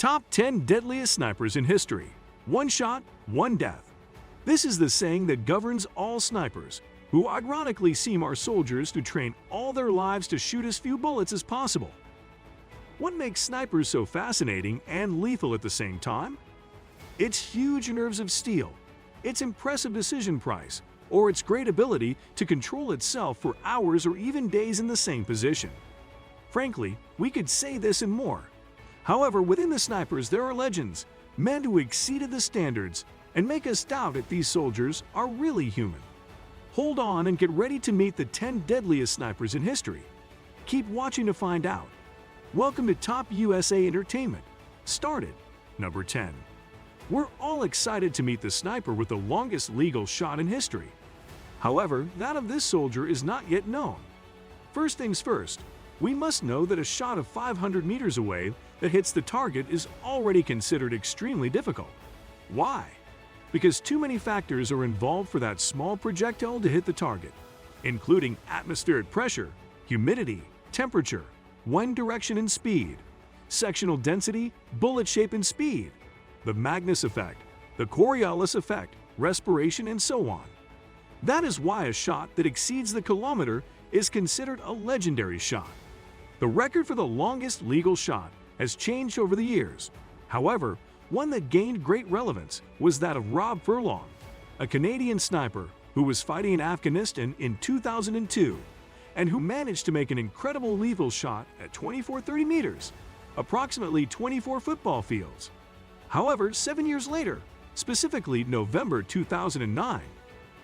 Top 10 Deadliest Snipers in History. One shot, one death. This is the saying that governs all snipers, who ironically seem our soldiers who train all their lives to shoot as few bullets as possible. What makes snipers so fascinating and lethal at the same time? Its huge nerves of steel, its impressive decision price, or its great ability to control itself for hours or even days in the same position. Frankly, we could say this and more. However, within the snipers there are legends, men who exceeded the standards and make us doubt if these soldiers are really human. Hold on and get ready to meet the 10 deadliest snipers in history. Keep watching to find out. Welcome to Top USA Entertainment. Started. Number 10. We're all excited to meet the sniper with the longest legal shot in history. However, that of this soldier is not yet known. First things first, we must know that a shot of 500 meters away that hits the target is already considered extremely difficult. Why? Because too many factors are involved for that small projectile to hit the target, including atmospheric pressure, humidity, temperature, wind direction and speed, sectional density, bullet shape and speed, the Magnus effect, the Coriolis effect, respiration, and so on. That is why a shot that exceeds the kilometer is considered a legendary shot. The record for the longest legal shot has changed over the years. However, one that gained great relevance was that of Rob Furlong, a Canadian sniper who was fighting in Afghanistan in 2002 and who managed to make an incredible lethal shot at 2430 meters, approximately 24 football fields. However, 7 years later, specifically November 2009,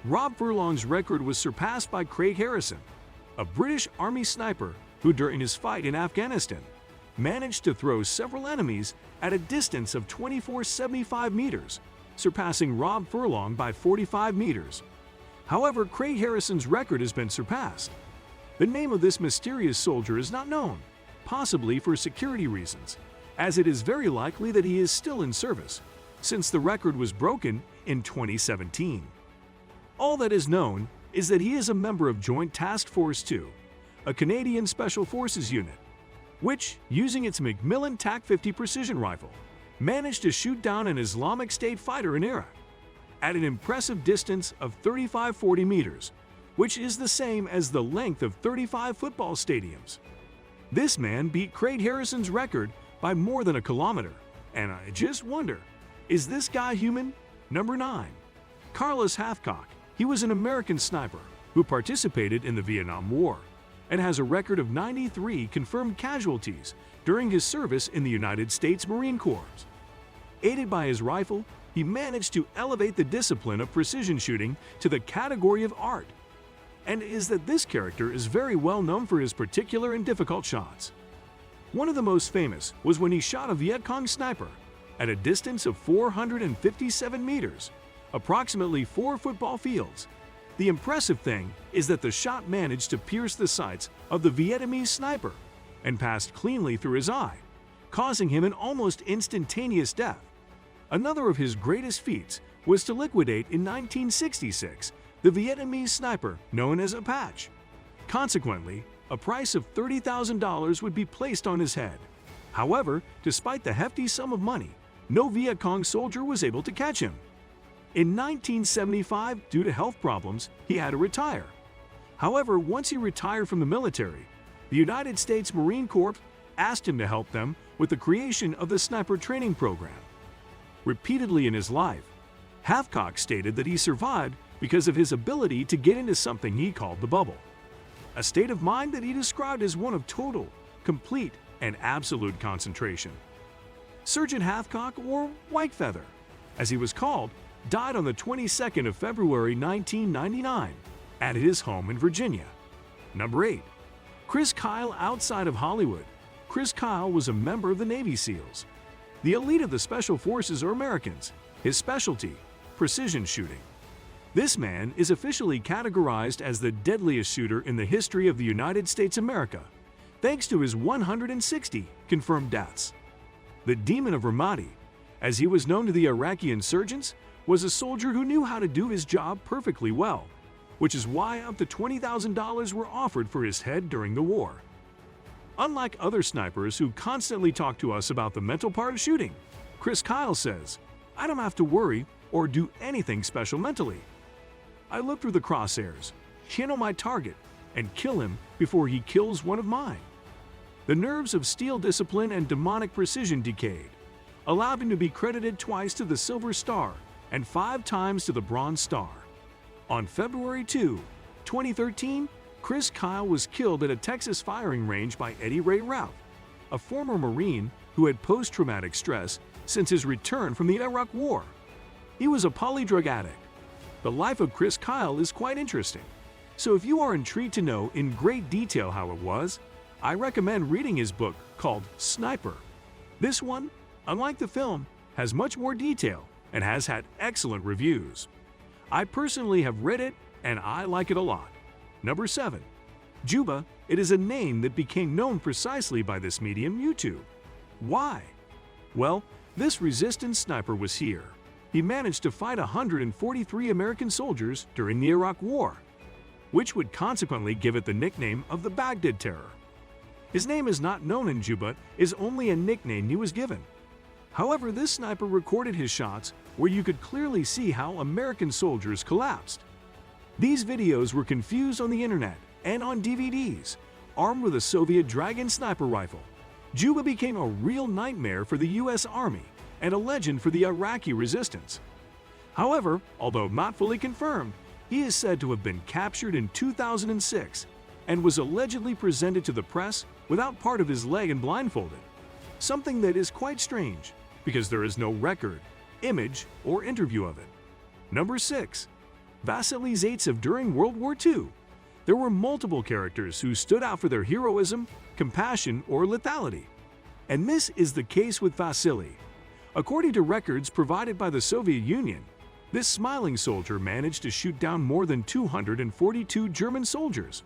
Rob Furlong's record was surpassed by Craig Harrison, a British Army sniper who during his fight in Afghanistan managed to throw several enemies at a distance of 2475 meters, surpassing Rob Furlong by 45 meters. However, Craig Harrison's record has been surpassed. The name of this mysterious soldier is not known, possibly for security reasons, as it is very likely that he is still in service, since the record was broken in 2017. All that is known is that he is a member of Joint Task Force 2, a Canadian Special Forces unit, which, using its Macmillan TAC-50 precision rifle, managed to shoot down an Islamic State fighter in Iraq at an impressive distance of 3540 meters, which is the same as the length of 35 football stadiums. This man beat Craig Harrison's record by more than a kilometer, and I just wonder, is this guy human? Number 9. Carlos Hathcock. He was an American sniper who participated in the Vietnam War and has a record of 93 confirmed casualties during his service in the United States Marine Corps. Aided by his rifle, he managed to elevate the discipline of precision shooting to the category of art, and is that this character is very well known for his particular and difficult shots. One of the most famous was when he shot a Viet Cong sniper at a distance of 457 meters, approximately 4 football fields. The impressive thing is that the shot managed to pierce the sights of the Vietnamese sniper and passed cleanly through his eye, causing him an almost instantaneous death. Another of his greatest feats was to liquidate in 1966 the Vietnamese sniper known as Apache. Consequently, a price of $30,000 would be placed on his head. However, despite the hefty sum of money, no Viet Cong soldier was able to catch him. In 1975, due to health problems, he had to retire. However, once he retired from the military, the United States Marine Corps asked him to help them with the creation of the sniper training program. Repeatedly in his life, Hathcock stated that he survived because of his ability to get into something he called the bubble, a state of mind that he described as one of total, complete, and absolute concentration. Sergeant Hathcock, or Whitefeather, as he was called, died on the 22nd of February 1999 at his home in Virginia. Number 8. Chris Kyle. Outside of Hollywood, Chris Kyle was a member of the Navy SEALs. The elite of the Special Forces are Americans. His specialty, precision shooting. This man is officially categorized as the deadliest shooter in the history of the United States of America, thanks to his 160 confirmed deaths. The Demon of Ramadi, as he was known to the Iraqi insurgents, was a soldier who knew how to do his job perfectly well, which is why up to $20,000 were offered for his head during the war. Unlike other snipers who constantly talk to us about the mental part of shooting, Chris Kyle says, "I don't have to worry or do anything special mentally. I look through the crosshairs, channel my target, and kill him before he kills one of mine." The nerves of steel discipline and demonic precision decayed, allowed him to be credited twice to the Silver Star and 5 times to the Bronze Star. On February 2, 2013, Chris Kyle was killed at a Texas firing range by Eddie Ray Ralph, a former Marine who had post-traumatic stress since his return from the Iraq War. He was a polydrug addict. The life of Chris Kyle is quite interesting, so if you are intrigued to know in great detail how it was, I recommend reading his book called Sniper. This one, unlike the film, has much more detail and has had excellent reviews. I personally have read it and I like it a lot. Number 7. Juba. It is a name that became known precisely by this medium, YouTube. Why? Well, this resistance sniper was here. He managed to fight 143 American soldiers during the Iraq War, which would consequently give it the nickname of the Baghdad Terror. His name is not known in Juba, is only a nickname he was given. However, this sniper recorded his shots where you could clearly see how American soldiers collapsed. These videos were confused on the internet and on DVDs. Armed with a Soviet Dragon sniper rifle, Juba became a real nightmare for the US Army and a legend for the Iraqi resistance. However, although not fully confirmed, he is said to have been captured in 2006 and was allegedly presented to the press without part of his leg and blindfolded, something that is quite strange because there is no record, image, or interview of it. Number 6. Vasily Zaitsev. During World War II, there were multiple characters who stood out for their heroism, compassion, or lethality. And this is the case with Vasily. According to records provided by the Soviet Union, this smiling soldier managed to shoot down more than 242 German soldiers,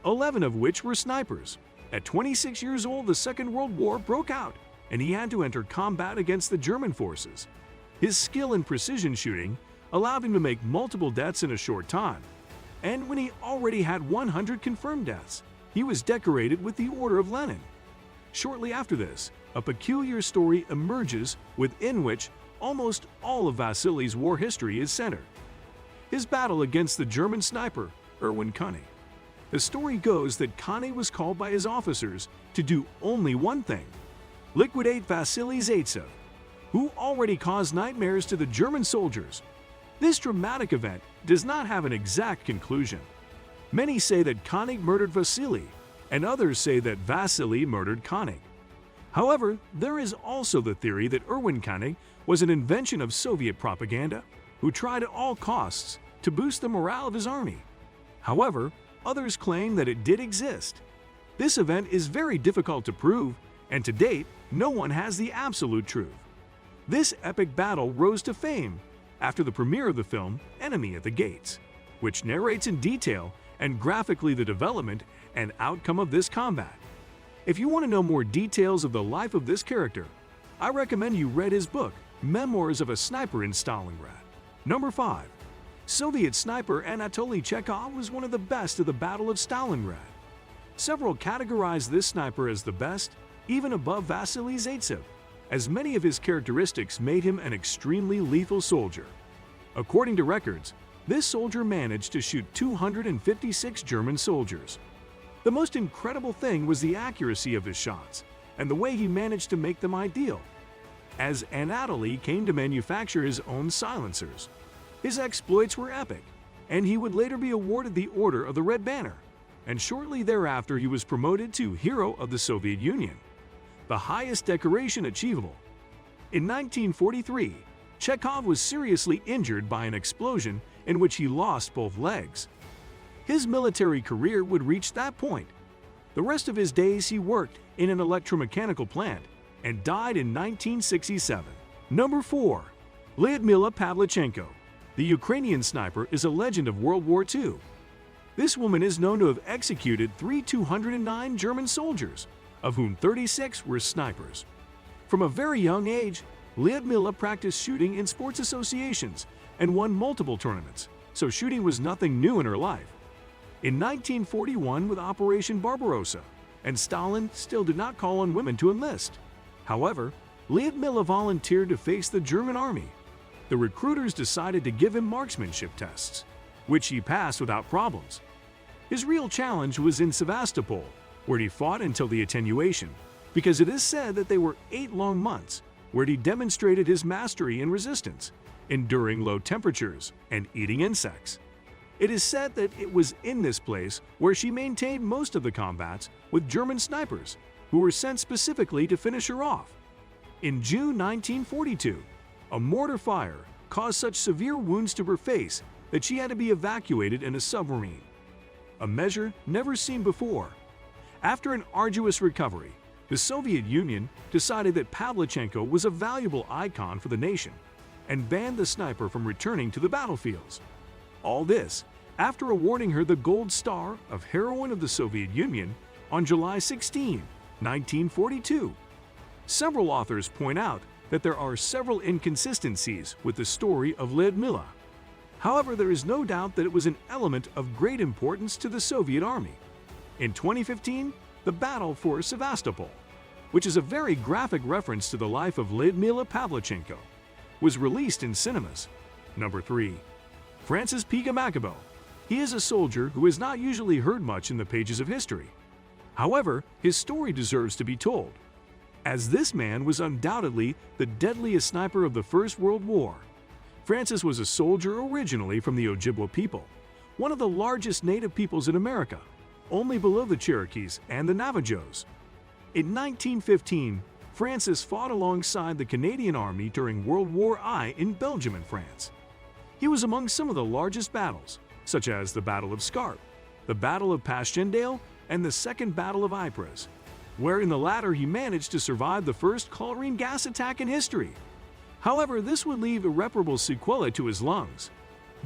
11 of which were snipers. At 26 years old, the Second World War broke out, and he had to enter combat against the German forces. His skill in precision shooting allowed him to make multiple deaths in a short time, and when he already had 100 confirmed deaths, he was decorated with the Order of Lenin. Shortly after this, a peculiar story emerges within which almost all of Vasily's war history is centered: his battle against the German sniper, Erwin Koenig. The story goes that Koenig was called by his officers to do only one thing: liquidate Vasily Zaitsev, who already caused nightmares to the German soldiers. This dramatic event does not have an exact conclusion. Many say that Koenig murdered Vasily, and others say that Vasily murdered Koenig. However, there is also the theory that Erwin Koenig was an invention of Soviet propaganda who tried at all costs to boost the morale of his army. However, others claim that it did exist. This event is very difficult to prove, and to date, no one has the absolute truth. This epic battle rose to fame after the premiere of the film Enemy at the Gates, which narrates in detail and graphically the development and outcome of this combat. If you want to know more details of the life of this character, I recommend you read his book, Memoirs of a Sniper in Stalingrad. Number 5. Soviet sniper Anatoly Chekhov was one of the best of the Battle of Stalingrad. Several categorize this sniper as the best, even above Vasily Zaitsev, as many of his characteristics made him an extremely lethal soldier. According to records, this soldier managed to shoot 256 German soldiers. The most incredible thing was the accuracy of his shots and the way he managed to make them ideal. As Anatoly came to manufacture his own silencers, his exploits were epic, and he would later be awarded the Order of the Red Banner, and shortly thereafter he was promoted to Hero of the Soviet Union, the highest decoration achievable. In 1943, Chekhov was seriously injured by an explosion in which he lost both legs. His military career would reach that point. The rest of his days he worked in an electromechanical plant and died in 1967. Number 4. Lyudmila Pavlichenko. The Ukrainian sniper is a legend of World War II. This woman is known to have executed 209 German soldiers, of whom 36 were snipers. From a very young age, Lyudmila practiced shooting in sports associations and won multiple tournaments, so shooting was nothing new in her life. In 1941, with Operation Barbarossa, and Stalin still did not call on women to enlist. However, Lyudmila volunteered to face the German army. The recruiters decided to give him marksmanship tests, which he passed without problems. His real challenge was in Sevastopol, where he fought until the attenuation, because it is said that they were 8 long months where he demonstrated his mastery in resistance, enduring low temperatures, and eating insects. It is said that it was in this place where she maintained most of the combats with German snipers, who were sent specifically to finish her off. In June 1942, a mortar fire caused such severe wounds to her face that she had to be evacuated in a submarine, a measure never seen before. After an arduous recovery, the Soviet Union decided that Pavlichenko was a valuable icon for the nation and banned the sniper from returning to the battlefields. All this after awarding her the Gold Star of Heroine of the Soviet Union on July 16, 1942. Several authors point out that there are several inconsistencies with the story of Lyudmila. However, there is no doubt that it was an element of great importance to the Soviet army. In 2015, the battle for Sevastopol, which is a very graphic reference to the life of Lyudmila Pavlichenko, was released in cinemas. Number 3. Francis Pica. He is a soldier who is not usually heard much in the pages of history. However, his story deserves to be told, as this man was undoubtedly the deadliest sniper of the First World War. Francis was a soldier originally from the Ojibwa people, one of the largest native peoples in America, only below the Cherokees and the Navajos. In 1915, Francis fought alongside the Canadian Army during World War I in Belgium and France. He was among some of the largest battles, such as the Battle of Scarpe, the Battle of Passchendaele, and the Second Battle of Ypres, where in the latter he managed to survive the first chlorine gas attack in history. However, this would leave irreparable sequelae to his lungs.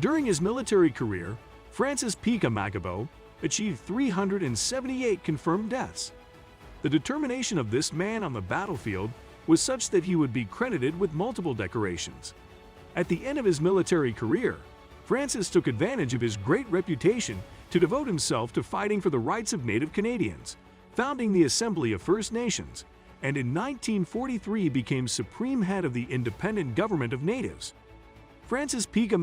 During his military career, Francis Pica achieved 378 confirmed deaths. The determination of this man on the battlefield was such that he would be credited with multiple decorations. At the end of his military career, Francis took advantage of his great reputation to devote himself to fighting for the rights of Native Canadians, founding the Assembly of First Nations, and in 1943 became supreme head of the independent government of natives. Francis Pica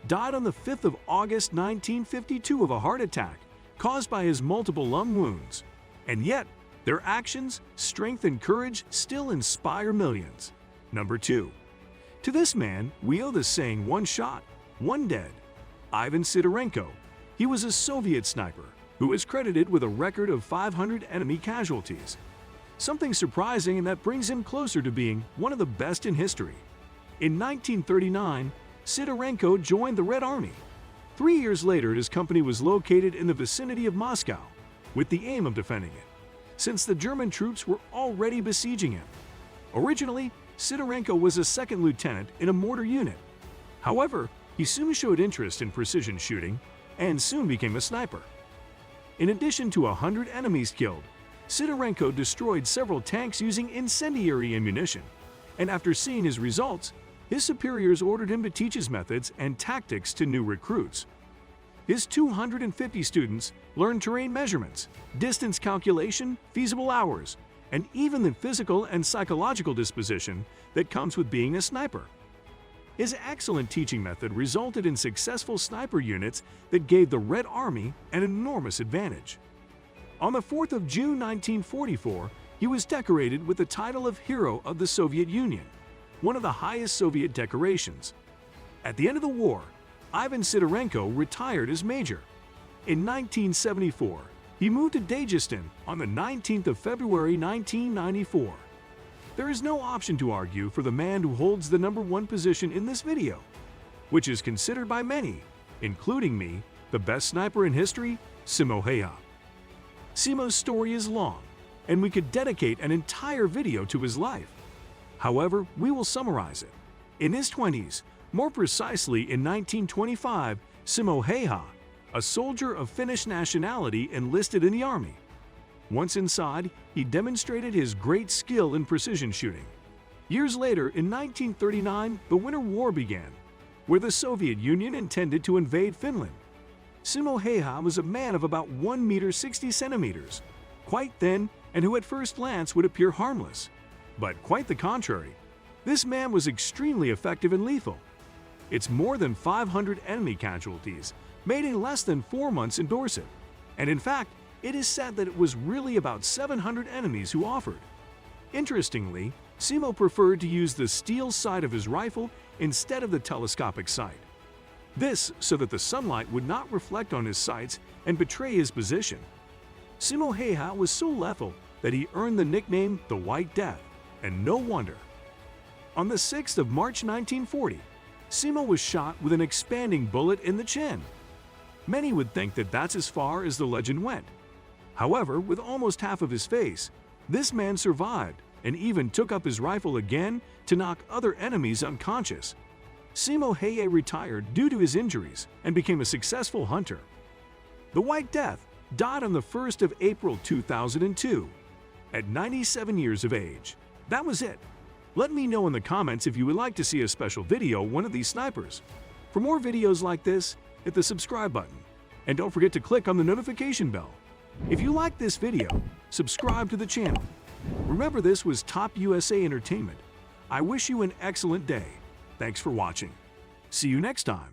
died on the 5th of August 1952 of a heart attack caused by his multiple lung wounds. And yet, their actions, strength, and courage still inspire millions. Number 2. To this man, we owe the saying, "One shot, one dead." Ivan Sidorenko. He was a Soviet sniper who is credited with a record of 500 enemy casualties. Something surprising, and that brings him closer to being one of the best in history. In 1939, Sidorenko joined the Red Army. 3 years later, his company was located in the vicinity of Moscow, with the aim of defending it, since the German troops were already besieging him. Originally, Sidorenko was a second lieutenant in a mortar unit. However, he soon showed interest in precision shooting and soon became a sniper. In addition to 100 enemies killed, Sidorenko destroyed several tanks using incendiary ammunition, and after seeing his results, his superiors ordered him to teach his methods and tactics to new recruits. His 250 students learned terrain measurements, distance calculation, feasible hours, and even the physical and psychological disposition that comes with being a sniper. His excellent teaching method resulted in successful sniper units that gave the Red Army an enormous advantage. On the 4th of June 1944, he was decorated with the title of Hero of the Soviet Union, one of the highest Soviet decorations. At the end of the war, Ivan Sidorenko retired as major. In 1974, he moved to Dagestan on the 19th of February 1994. There is no option to argue for the man who holds the #1 position in this video, which is considered by many, including me, the best sniper in history, Simo Häyhä. Simo's story is long, and we could dedicate an entire video to his life. However, we will summarize it. In his 20s, more precisely in 1925, Simo Häyhä, a soldier of Finnish nationality, enlisted in the army. Once inside, he demonstrated his great skill in precision shooting. Years later, in 1939, the Winter War began, where the Soviet Union intended to invade Finland. Simo Häyhä was a man of about 1 meter 60 centimeters. quite thin, and who at first glance would appear harmless. But quite the contrary. This man was extremely effective and lethal. It's more than 500 enemy casualties, made in less than 4 months in Dorset. And in fact, it is said that it was really about 700 enemies who offered. Interestingly, Simo preferred to use the steel sight of his rifle instead of the telescopic sight. This so that the sunlight would not reflect on his sights and betray his position. Simo Häyhä was so lethal that he earned the nickname the White Death, and no wonder. On the 6th of March 1940, Simo was shot with an expanding bullet in the chin. Many would think that that's as far as the legend went. However, with almost half of his face, this man survived and even took up his rifle again to knock other enemies unconscious. Simo Häyhä retired due to his injuries and became a successful hunter. The White Death died on the 1st of April 2002, at 97 years of age. That was it. Let me know in the comments if you would like to see a special video on one of these snipers. For more videos like this, hit the subscribe button. And don't forget to click on the notification bell. If you like this video, subscribe to the channel. Remember, this was Top USA Entertainment. I wish you an excellent day. Thanks for watching. See you next time.